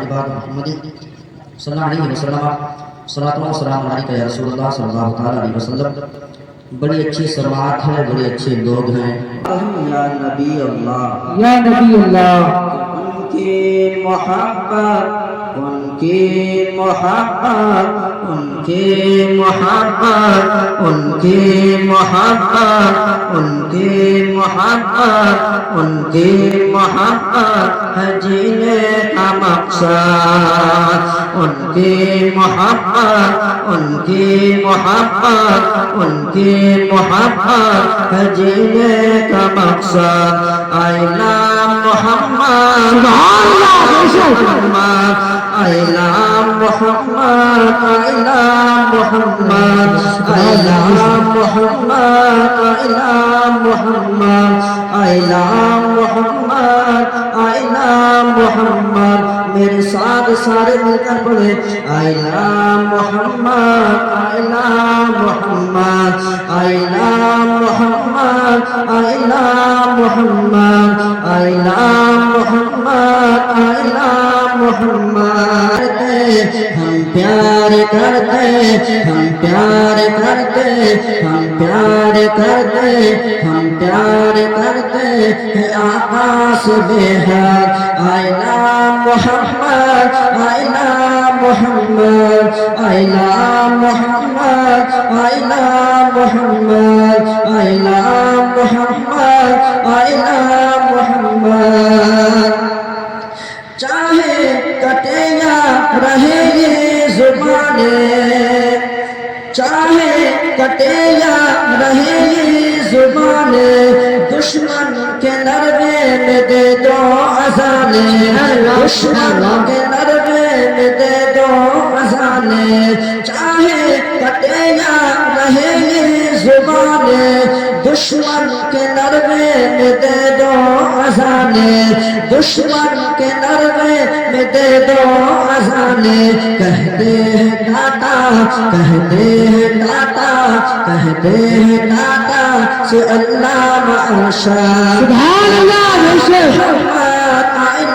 عباد محمد صلی اللہ علیہ وسلم صلاۃ و سلام علیک یا رسول اللہ صلی اللہ تعالی علیہ وسلم. بڑی اچھی سماعت ہے، بڑے اچھے لوگ ہیں. یا نبی اللہ، یا نبی اللہ، ان کی محبت، ان کی محبت، ان کی محبت، ان کی محبت، ان کی محبت، ان کی محبت ہے جینے کا مقصد. ان کی محبت، ان کی محبت، ان کی محبت ہے جینے کا مقصد. I love Muhammad, Muhammad, I love Muhammad, I love Muhammad, I love Muhammad, I love Muhammad, I love Muhammad, I love Muhammad. میرے ساتھ سارے مل کر پڑھے I love Muhammad, I love Muhammad, I love Muhammad, I love Muhammad, I love Muhammad, I love Muhammad. ہم پیار کرتے، ہم پیار کرتے، ہم پیار کرتے، ہم پیار کرتے ہیں آقا سے بے حد. I love Muhammad, I love Muhammad, I love Muhammad, I love Muhammad, I love Muhammad, I love Muhammad. چاہے کٹے یا رہے یہ زبانیں، چاہے کٹے یا رہے یہ زبانیں، دشمن کے نرمے میں دے دو اذانیں، دشمن کے نرمے میں دے دو اذانیں. چاہے کٹے یا رہے یہ زبانیں، دشمن کے نرمے میں دے دو اذانیں، دشمن کے نرمے میں دے دو اذانیں. کہتے ہیں ٹاٹا، کہتے ہیں ٹاٹا، کہتے ہیں ٹاٹا سے اللہ معاشا. سبحان اللہ. I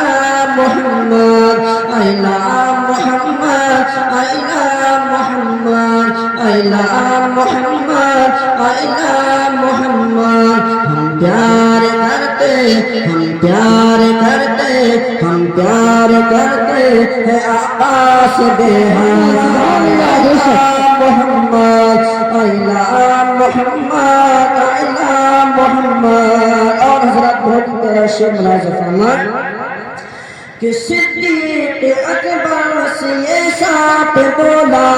love Muhammad, I love Muhammad, I love Muhammad, I love Muhammad, I love Muhammad. ہم پیار کرتے، ہم پیار کرتے، ہم پیار کرتے ہیں آقا سے بے حد. محمد I love Muhammad, I love محمد. اور حضرت بہت پیارا شعر ملاحظہ فرمائیں کہ صدیق اکبر سے یہ ساتھ بولا،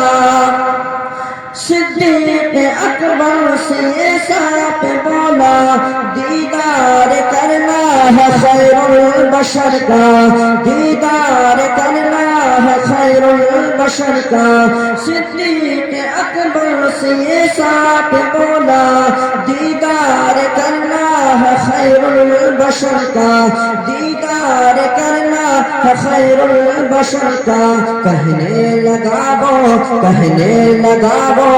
صدیق اکبر سے یہ ساتھ بولا، دیدار کرنا ہے خیر البشر کا، دیدار کرنا ہے خیر البشر کا. صدیق اکبر سے یہ ساتھ بولا، دیدار کرنا ہے خیر البشر کا، دیدار کرنا ہے خیر البشر کا. کہنے لگا وہ، کہنے لگا وہ،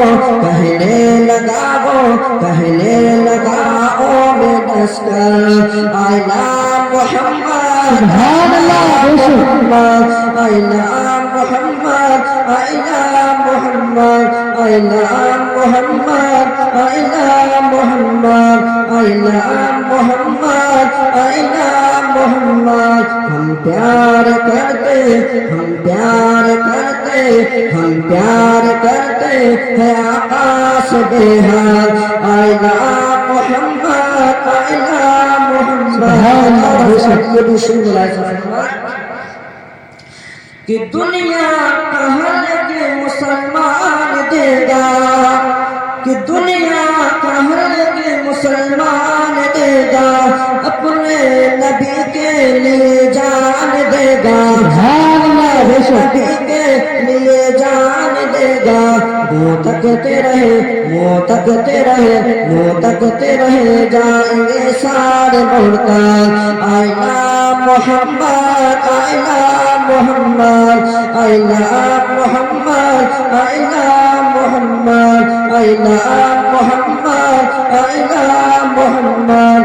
کہنے لگا وہ، کہنے لگا او بے دس کر I love Muhammad, سبحان اللہ. I love Muhammad, I love Muhammad, I love Muhammad, I love Muhammad, I love Muhammad, I love Muhammad. ہم پیار کرتے، ہم پیار کرتے، ہم پیار کرتے ہیں آقا سے بے حد. I love Muhammad, I love Muhammad. یہ بھی شعر ملاحظہ فرمائیں کہ دنیا کا ہر ایک مسلمان دے گا، کہ دنیا کا ہر ایک مسلمان دے گا، اپنے نبی کے لیے جان دے گا، نبی کے لیے جان دے گا. وہ تکتے رہے، وہ تکتے رہے، وہ تکتے رہے جائیں گے سارے مڑ کر. I love Muhammad, I love Muhammad, I love Muhammad, I love Muhammad, I love Muhammad, I love Muhammad.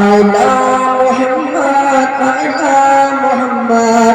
I love Muhammad, I love Muhammad.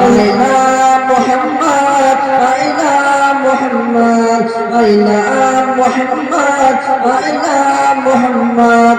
I love Muhammad, I love Muhammad, I love Muhammad, I love Muhammad.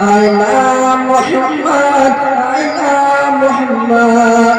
I love Muhammad, I love Muhammad.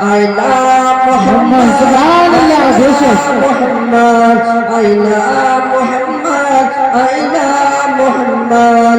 I love Muhammad, I love Muhammad, I love Muhammad, I love Muhammad.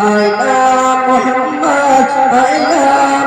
I love Muhammad, I love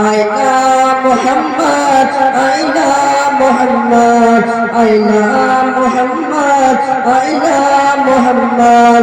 I love Muhammad, I love Muhammad, I love Muhammad, I love Muhammad.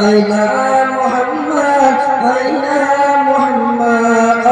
I love Muhammad, I love Muhammad.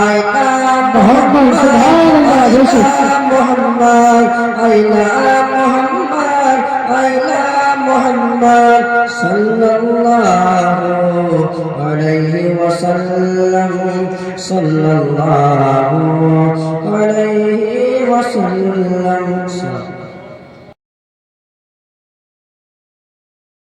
I love Muhammad, I love Muhammad, I love Muhammad, I love Muhammad sallallahu alayhi wa sallam, sallallahu alayhi wa sallam.